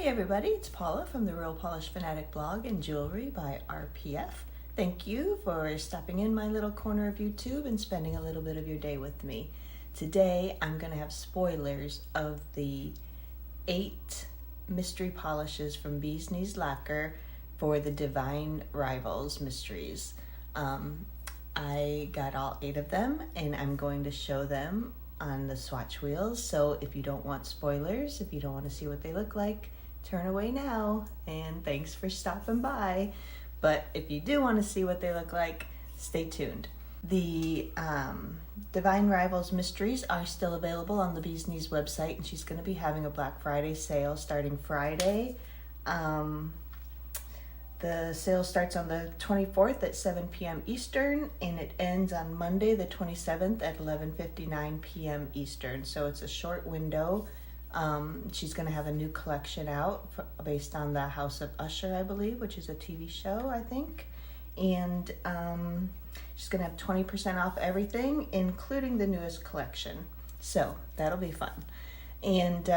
Hey everybody, it's Paula from the Real Polish Fanatic blog and jewelry by RPF. Thank you for stopping in my little corner of YouTube and spending a little bit of your day with me. Today I'm going to have spoilers of the 8 mystery polishes from Bee's Knees Lacquer for the Divine Rivals mysteries. I got all 8 of them and I'm going to show them on the swatch wheels. So if you don't want spoilers, if you don't want to see what they look like, turn away now, and thanks for stopping by. But if you do want to see what they look like, stay tuned. The Divine Rivals mysteries are still available on the Bee's Knees website, and she's going to be having a Black Friday sale starting Friday. The sale starts on the 24th at 7 p.m. Eastern, and it ends on Monday the 27th at 11:59 p.m. Eastern. So it's a short window. She's going to have a new collection out based on the House of Usher, I believe, which is a TV show, I think. And she's going to have 20% off everything, including the newest collection. So that'll be fun. And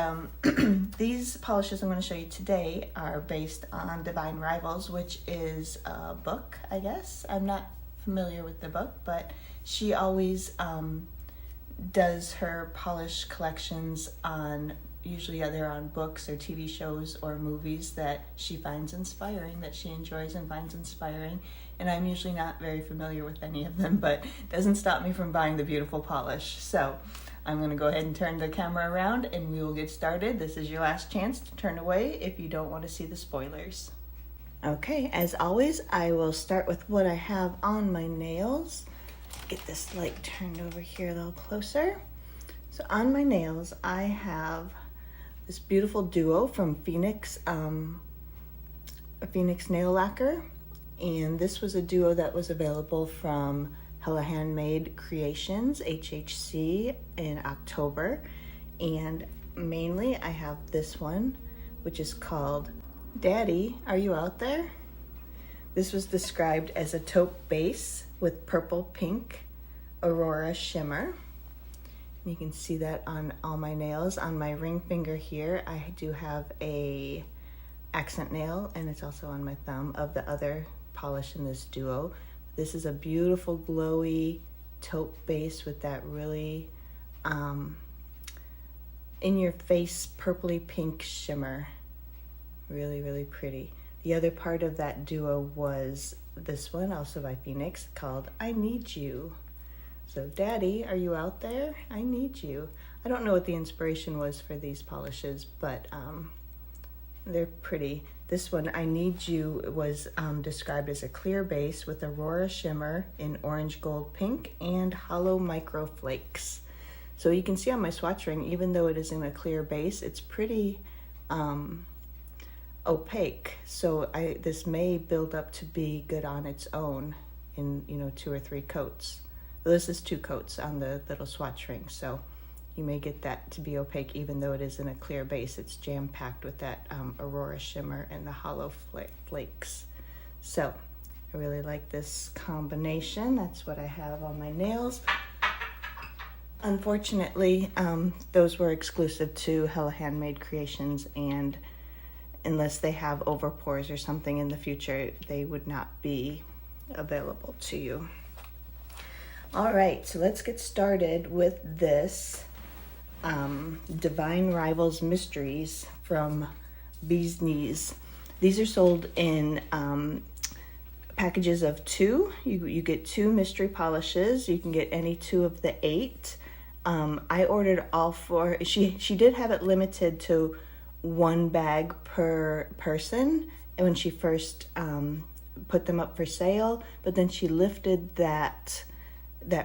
these polishes I'm going to show you today are based on Divine Rivals, which is a book, I guess. I'm not familiar with the book, but she always does her polish collections on, usually either on books or TV shows or movies that she finds inspiring, that she enjoys and finds inspiring. And I'm usually not very familiar with any of them, but it doesn't stop me from buying the beautiful polish. So I'm going to go ahead and turn the camera around and we will get started. This is your last chance to turn away if you don't want to see the spoilers. Okay, as always, I will start with what I have on my nails. Get this light turned over here a little closer. So on my nails, I have this beautiful duo from Phoenix, a Phoenix nail lacquer. And this was a duo that was available from Hella Handmade Creations, HHC, in October. And mainly I have this one, which is called Daddy, Are You Out There? This was described as a taupe base with purple pink Aurora shimmer. And you can see that on all my nails. On my ring finger here, I do have a accent nail, and it's also on my thumb of the other polish in this duo. This is a beautiful glowy taupe base with that really in your face purpley pink shimmer. Really, really pretty. The other part of that duo was this one, also by Phoenix, called I Need You. So Daddy, are you out there? I need you. I don't know what the inspiration was for these polishes, but they're pretty. This one, I Need You, was described as a clear base with Aurora shimmer in orange gold pink and hollow micro flakes. So you can see on my swatch ring, even though it is in a clear base, it's pretty opaque. So this may build up to be good on its own in 2 or 3 coats. This is 2 coats on the little swatch ring, so you may get that to be opaque even though it is in a clear base. It's jam-packed with that Aurora shimmer and the hollow flakes. So I really like this combination. That's what I have on my nails. Unfortunately, those were exclusive to Hella Handmade Creations, and unless they have overpours or something in the future, they would not be available to you. All right, so let's get started with this Divine Rivals Mysteries from Bee's Knees. These are sold in packages of 2. You get 2 mystery polishes. You can get any 2 of the 8. I ordered all 4. She did have it limited to 1 bag per person when she first put them up for sale, but then she lifted that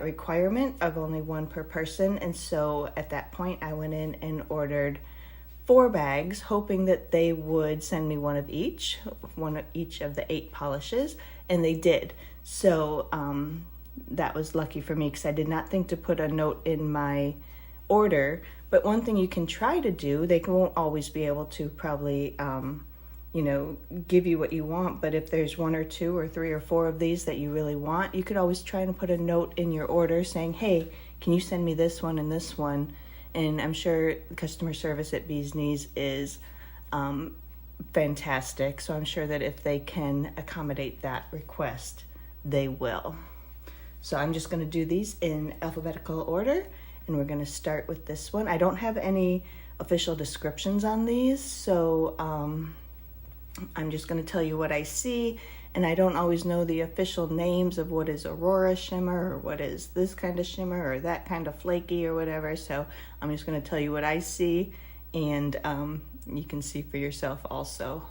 requirement of only 1 per person, and so at that point I went in and ordered 4 bags, hoping that they would send me one of each of the 8 polishes, and they did. So that was lucky for me because I did not think to put a note in my order. But one thing you can try to do, they won't always be able to probably give you what you want, but if there's 1 or 2 or 3 or 4 of these that you really want, you could always try and put a note in your order saying, hey, can you send me this one and this one? And I'm sure customer service at Bee's Knees is fantastic. So I'm sure that if they can accommodate that request, they will. So I'm just going to do these in alphabetical order, and we're going to start with this one. I don't have any official descriptions on these, so I'm just going to tell you what I see, and I don't always know the official names of what is Aurora shimmer or what is this kind of shimmer or that kind of flaky or whatever, so I'm just going to tell you what I see, and you can see for yourself also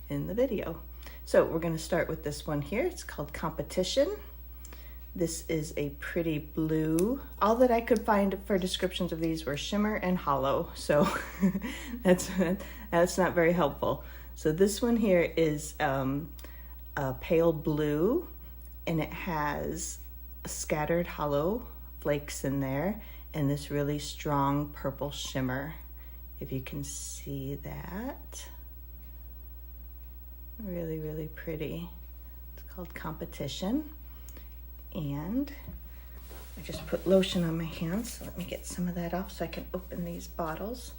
in the video. So we're going to start with this one here. It's called Competition. This is a pretty blue. All that I could find for descriptions of these were shimmer and hollow, so that's not very helpful. So this one here is a pale blue, and it has scattered hollow flakes in there, and this really strong purple shimmer, if you can see that. Really, really pretty. It's called Competition. And I just put lotion on my hands, so let me get some of that off so I can open these bottles.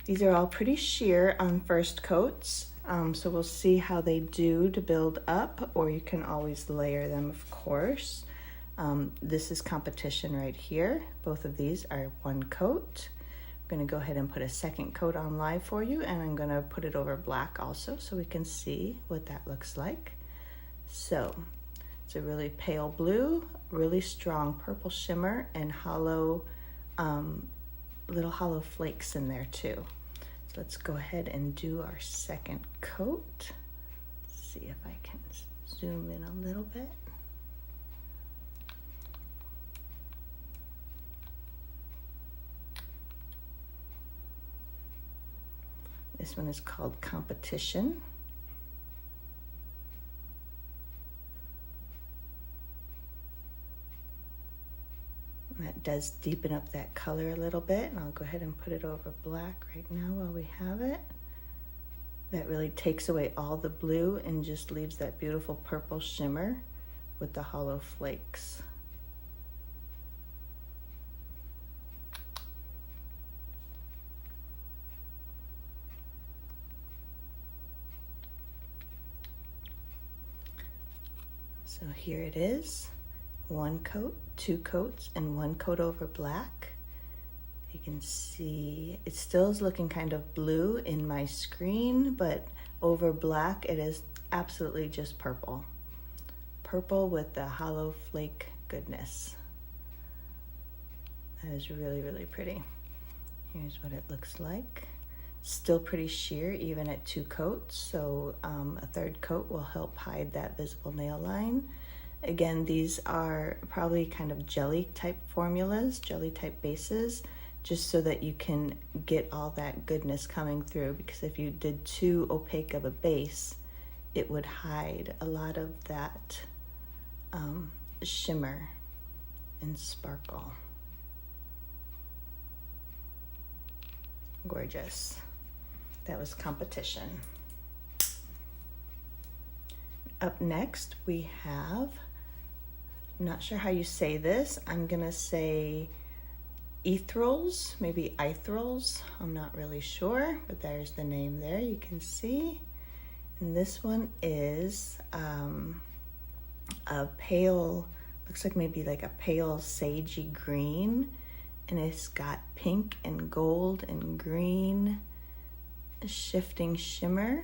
These are all pretty sheer on first coats, so we'll see how they do to build up, or you can always layer them, of course. This is Competition right here. Both of these are one coat. I'm going to go ahead and put a second coat on live for you, and I'm going to put it over black also so we can see what that looks like. So it's a really pale blue, really strong purple shimmer, and hollow, little hollow flakes in there too. So let's go ahead and do our second coat. Let's see if I can zoom in a little bit. This one is called Competition. That does deepen up that color a little bit, and I'll go ahead and put it over black right now while we have it. That really takes away all the blue and just leaves that beautiful purple shimmer with the hollow flakes. So here it is. One coat, two coats, and one coat over black. You can see it still is looking kind of blue in my screen, but over black it is absolutely just purple. Purple with the hollow flake goodness. That is really, really pretty. Here's what it looks like. Still pretty sheer even at two coats, so a third coat will help hide that visible nail line. Again, these are probably kind of jelly type formulas, jelly type bases, just so that you can get all that goodness coming through, because if you did too opaque of a base, it would hide a lot of that shimmer and sparkle. Gorgeous. That was Competition. Up next we have, I'm not sure how you say this. I'm gonna say Eals, maybe Eals. I'm not really sure, but there's the name there, you can see. And this one is a pale, looks like maybe like a pale sagey green, and it's got pink and gold and green shifting shimmer,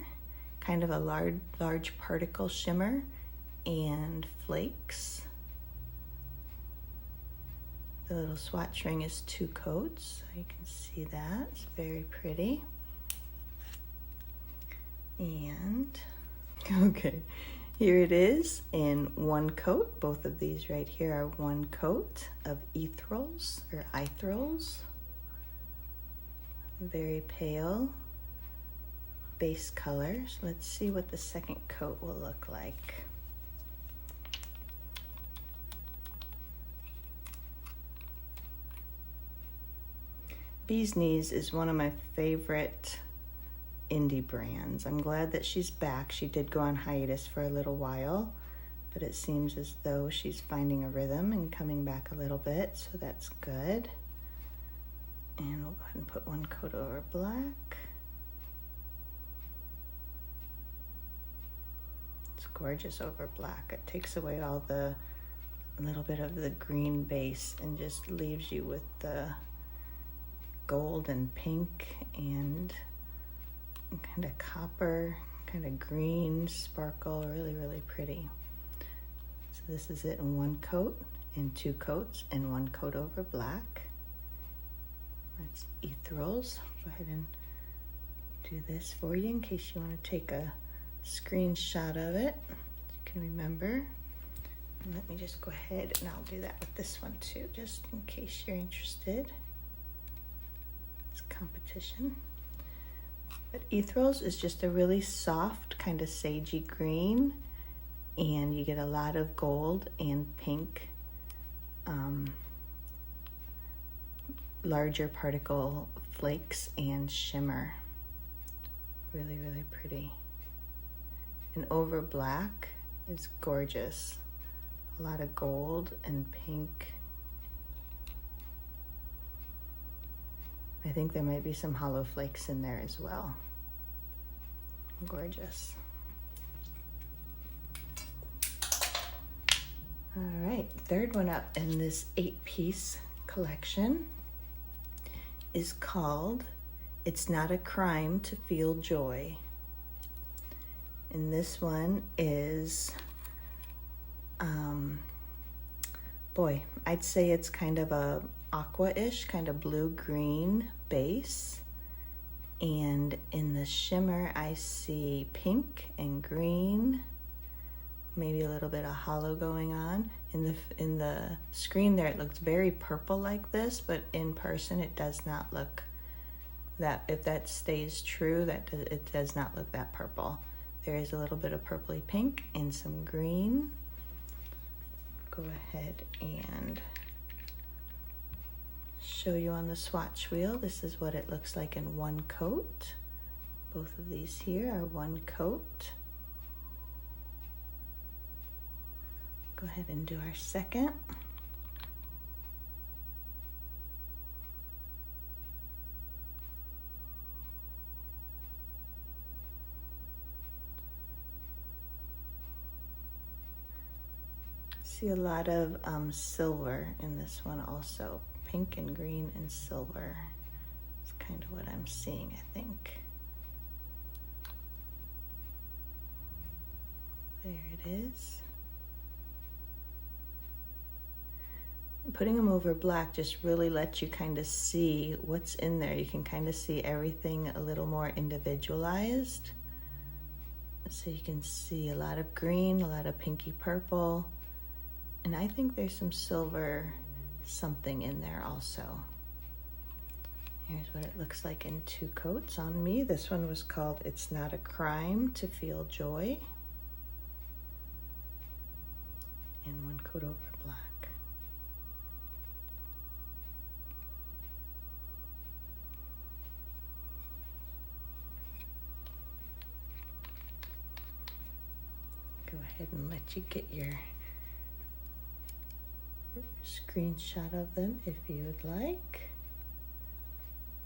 kind of a large particle shimmer, and flakes. The little swatch ring is two coats, so you can see that. It's very pretty. And, okay, here it is in one coat. Both of these right here are one coat of Eals or Eals. Very pale base colors. Let's see what the second coat will look like. Bee's Knees is one of my favorite indie brands. I'm glad that she's back. She did go on hiatus for a little while, but it seems as though she's finding a rhythm and coming back a little bit, so that's good. And we'll go ahead and put one coat over black. gorgeous over black. It takes away all the little bit of the green base and just leaves you with the gold and pink and kind of copper, kind of green sparkle. Really, really pretty. So this is it in one coat, in two coats, and one coat over black. That's Eals. Go ahead and do this for you in case you want to take a screenshot of it so you can remember. And let me just go ahead and I'll do that with this one too, just in case you're interested. It's competition. But Eals is just a really soft, kind of sagey green, and you get a lot of gold and pink, larger particle flakes and shimmer. Really, really pretty. And over black is gorgeous. A lot of gold and pink. I think there might be some hollow flakes in there as well. Gorgeous. All right, third one up in this 8-piece collection is called It's Not a Crime to Feel Joy. And this one is, boy, I'd say it's kind of a aqua-ish, kind of blue-green base. And in the shimmer, I see pink and green, maybe a little bit of hollow going on. In the screen there, it looks very purple like this, but in person, it does not look that. If that stays true, it does not look that purple. There is a little bit of purpley pink and some green. Go ahead and show you on the swatch wheel. This is what it looks like in one coat. Both of these here are one coat. Go ahead and do our second. See a lot of silver in this one also. Pink and green and silver. It's kind of what I'm seeing, I think. There it is. Putting them over black just really lets you kind of see what's in there. You can kind of see everything a little more individualized. So you can see a lot of green, a lot of pinky purple, and I think there's some silver something in there also. Here's what it looks like in two coats on me. This one was called It's Not a Crime to Feel Joy. And one coat over black. Go ahead and let you get your screenshot of them if you would like.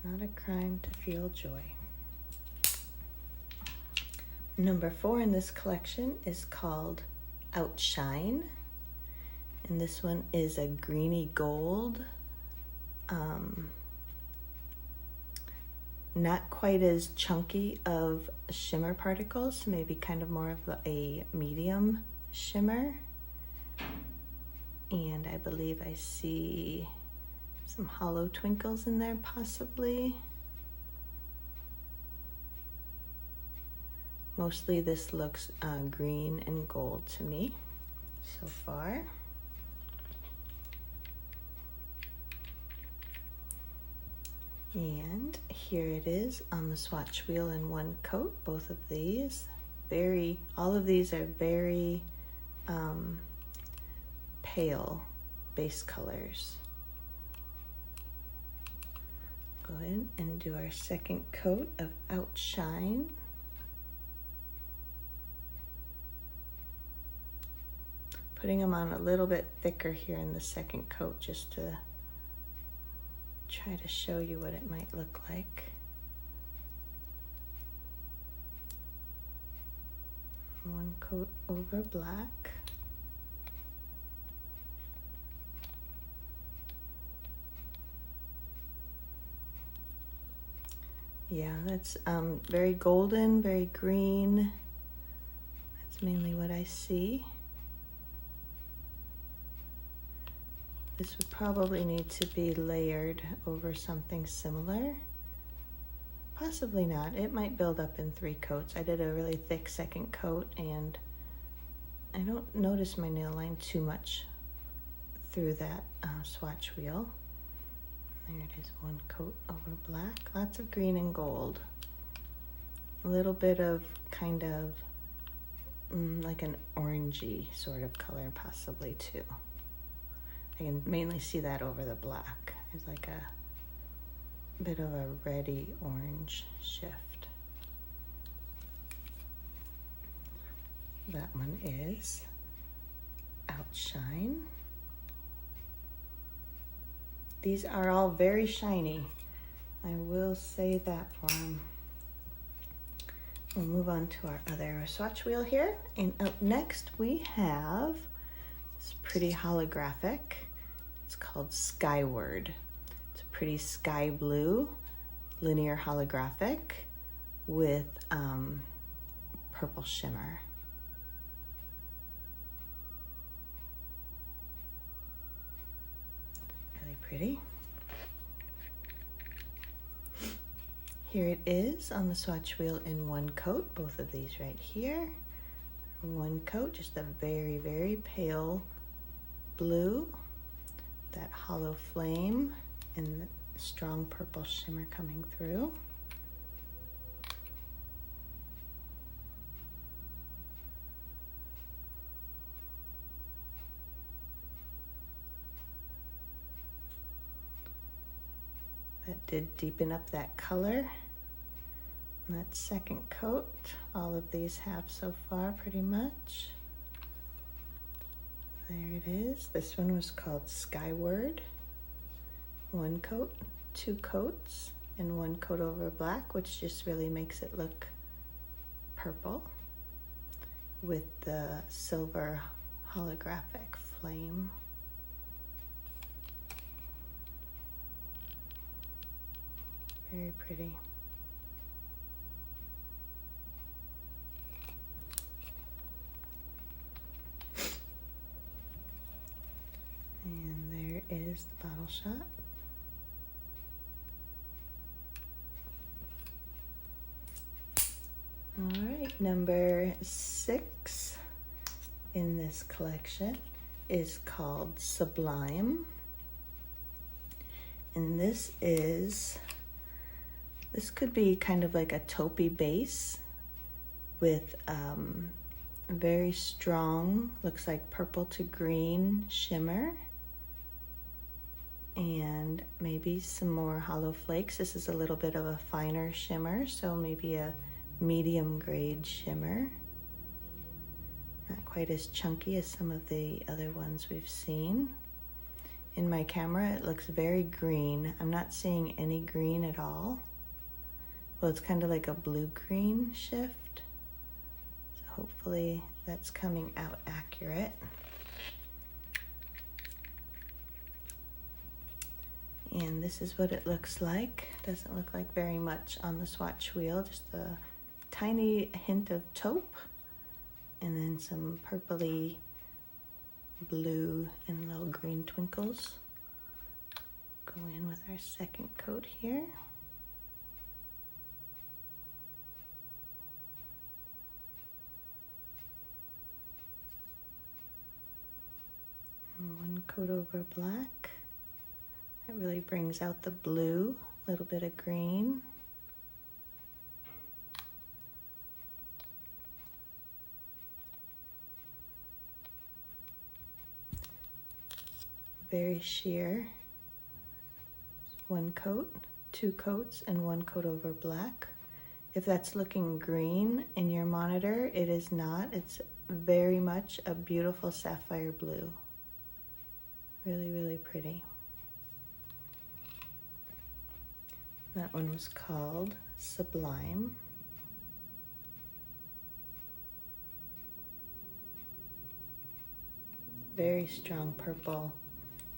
Not a crime to feel joy. Number 4 in this collection is called Outshine. And this one is a greeny gold. Not quite as chunky of shimmer particles, maybe kind of more of a medium shimmer. And I believe I see some hollow twinkles in there possibly. Mostly this looks green and gold to me so far. And here it is on the swatch wheel in one coat, both of these. All of these are very pale base colors. Go ahead and do our second coat of Outshine. Putting them on a little bit thicker here in the second coat just to try to show you what it might look like. one coat over black. Yeah, that's very golden, very green. That's mainly what I see. This would probably need to be layered over something similar. Possibly not. It might build up in 3 coats. I did a really thick second coat, and I don't notice my nail line too much through that swatch wheel. There it is, 1 coat over black. Lots of green and gold. A little bit of kind of like an orangey sort of color possibly too. I can mainly see that over the black. There's like a bit of a reddy orange shift. That one is Outshine. These are all very shiny. I will say that for them. We'll move on to our other swatch wheel here. And up next we have this pretty holographic. It's called Skyward. It's a pretty sky blue linear holographic with purple shimmer. Really pretty. Here it is on the swatch wheel in 1 coat, both of these right here. 1 coat, just a very, very pale blue, that hollow flame and the strong purple shimmer coming through. That did deepen up that color. And that second coat, all of these have so far pretty much. There it is. This one was called Skyward. 1 coat, 2 coats, and 1 coat over black, which just really makes it look purple with the silver holographic flame. Very pretty. And there is the bottle shot. All right, number 6 in this collection is called Sublime. And this could be kind of like a taupey base with very strong, looks like purple to green shimmer, and maybe some more hollow flakes. This is a little bit of a finer shimmer, so maybe a medium grade shimmer. Not quite as chunky as some of the other ones we've seen. In my camera, it looks very green. I'm not seeing any green at all. Well, it's kind of like a blue-green shift. So hopefully that's coming out accurate. And this is what it looks like. Doesn't look like very much on the swatch wheel, just a tiny hint of taupe, and then some purpley blue and little green twinkles. Go in with our second coat here. And 1 coat over black. That really brings out the blue, a little bit of green. Very sheer. 1 coat, 2 coats, and 1 coat over black. If that's looking green in your monitor, it is not. It's very much a beautiful sapphire blue. Really, really pretty. That one was called Sublime. very strong purple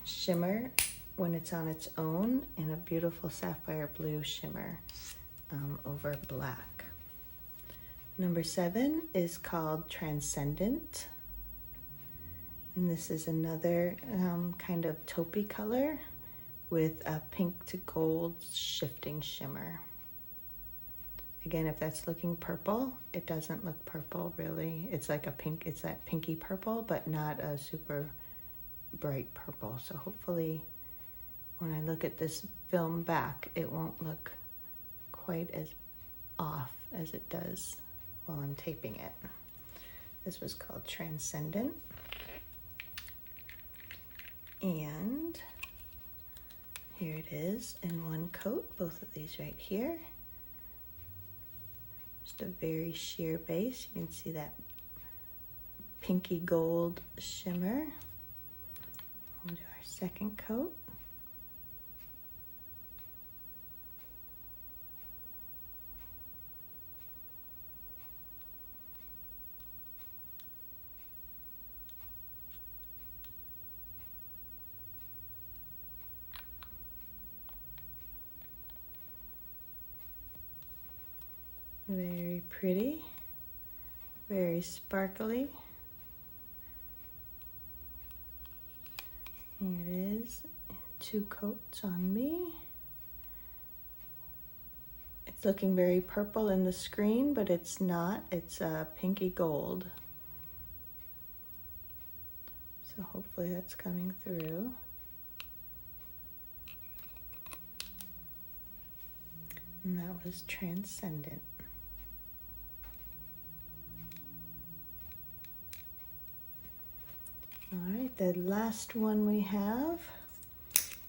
shimmer when it's on its own, and a beautiful sapphire blue shimmer over black. Number 7 is called Transcendent. And this is another kind of taupey color with a pink to gold shifting shimmer. Again, if that's looking purple, it doesn't look purple really. It's like a pink, it's that pinky purple, but not a super bright purple. So hopefully when I look at this film back, it won't look quite as off as it does while I'm taping it. This was called Transcendent. And here it is in one coat, both of these right here. Just a very sheer base. You can see that pinky gold shimmer. We'll do our second coat. Very pretty, very sparkly. Here it is, 2 coats on me. It's looking very purple in the screen, but it's not. It's pinky gold. So hopefully that's coming through. And that was Transcendent. All right, the last one we have,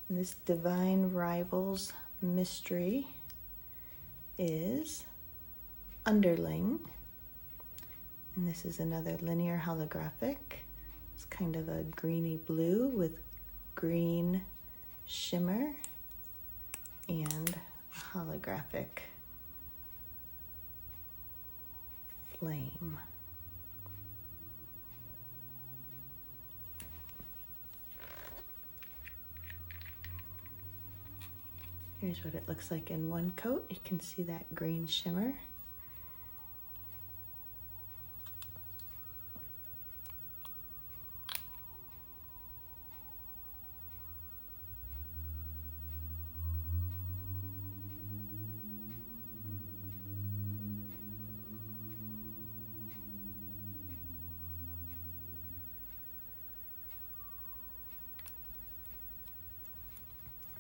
this Divine Rivals Mystery, is Underling. And this is another linear holographic. It's kind of a greeny blue with green shimmer and a holographic flame. Here's what it looks like in one coat. You can see that green shimmer.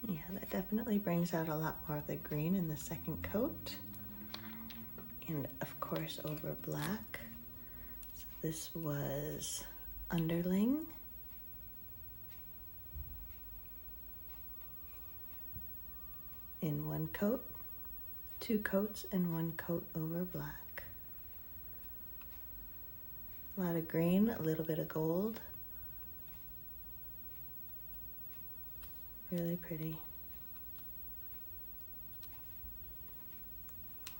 Yeah, that definitely brings out a lot more of the green in the second coat. And of course over black. So this was Underling. In one coat, 2 coats and 1 coat over black. A lot of green, a little bit of gold. Really pretty.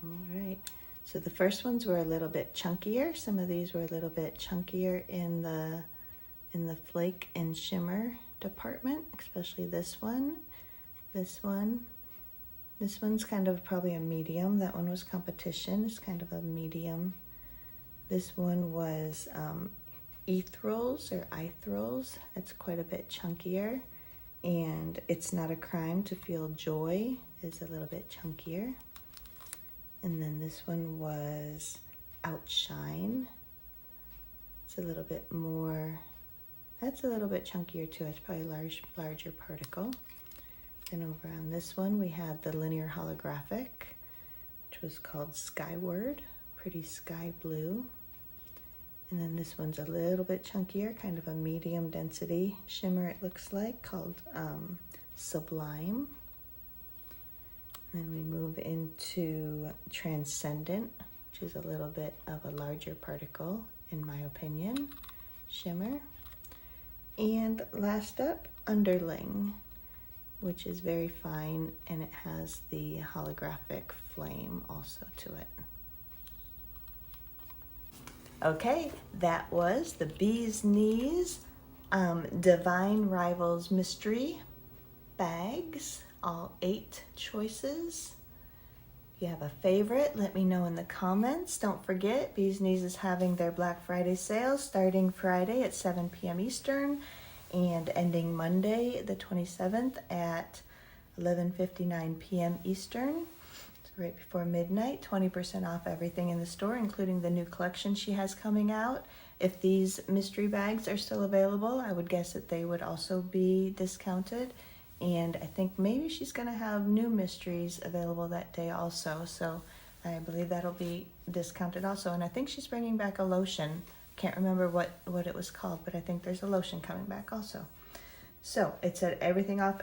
All right, so the first ones were a little bit chunkier. Some of these were a little bit chunkier in the flake and shimmer department, especially this one. This one's kind of probably a medium. That one was competition. It's kind of a medium. This one was ethereals or ethereals. It's quite a bit chunkier. And It's Not a Crime to Feel Joy is a little bit chunkier. And then this one was Outshine. It's a little bit more, that's a little bit chunkier too. It's probably a larger particle. Then over on this one, we had the linear holographic, which was called Skyward, pretty sky blue. And then this one's a little bit chunkier, kind of a medium density shimmer it looks like, called Sublime. And then we move into Transcendent, which is a little bit of a larger particle, in my opinion, shimmer. And last up, Underling, which is very fine, and it has the holographic flame also to it. Okay, that was the Bee's Knees Divine Rivals Mystery bags, all 8 choices. If you have a favorite, let me know in the comments. Don't forget, Bees Knees is having their Black Friday sale starting Friday at 7 p.m. Eastern and ending Monday the 27th at 11:59 p.m. Eastern. So right before midnight, 20% off everything in the store, including the new collection she has coming out. If these mystery bags are still available, I would guess that they would also be discounted. And I think maybe she's going to have new mysteries available that day also. So I believe that'll be discounted also. And I think she's bringing back a lotion. Can't remember what it was called, but I think there's a lotion coming back also. So it said everything off,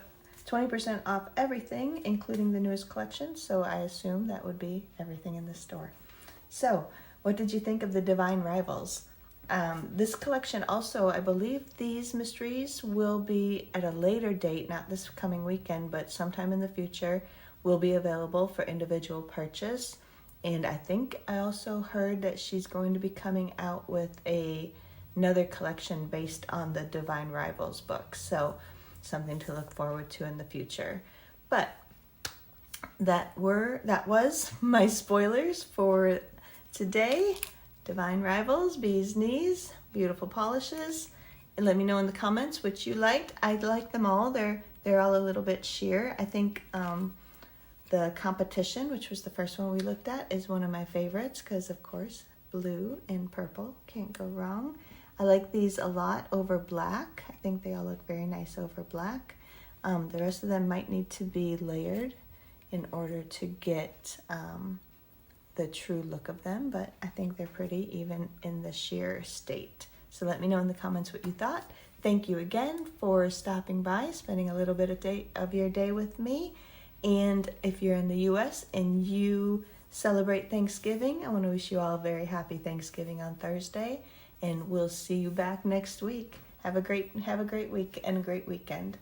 20% off everything, including the newest collection. So I assume that would be everything in the store. So what did you think of the Divine Rivals? This collection also, I believe these mysteries will be at a later date, not this coming weekend, but sometime in the future, will be available for individual purchase. And I think I also heard that she's going to be coming out with another collection based on the Divine Rivals book. So something to look forward to in the future. But that was my spoilers for today. Divine Rivals, Bees Knees, beautiful polishes. And let me know in the comments which you liked. I like them all. They're all a little bit sheer. I think the Competition, which was the first one we looked at, is one of my favorites because, of course, blue and purple. Can't go wrong. I like these a lot over black. I think they all look very nice over black. The rest of them might need to be layered in order to get the true look of them, but I think they're pretty even in the sheer state. So let me know in the comments what you thought. Thank you again for stopping by, spending a little bit of your day with me. And if you're in the US and you celebrate Thanksgiving, I want to wish you all a very happy Thanksgiving on Thursday, and we'll see you back next week. Have a great week and a great weekend.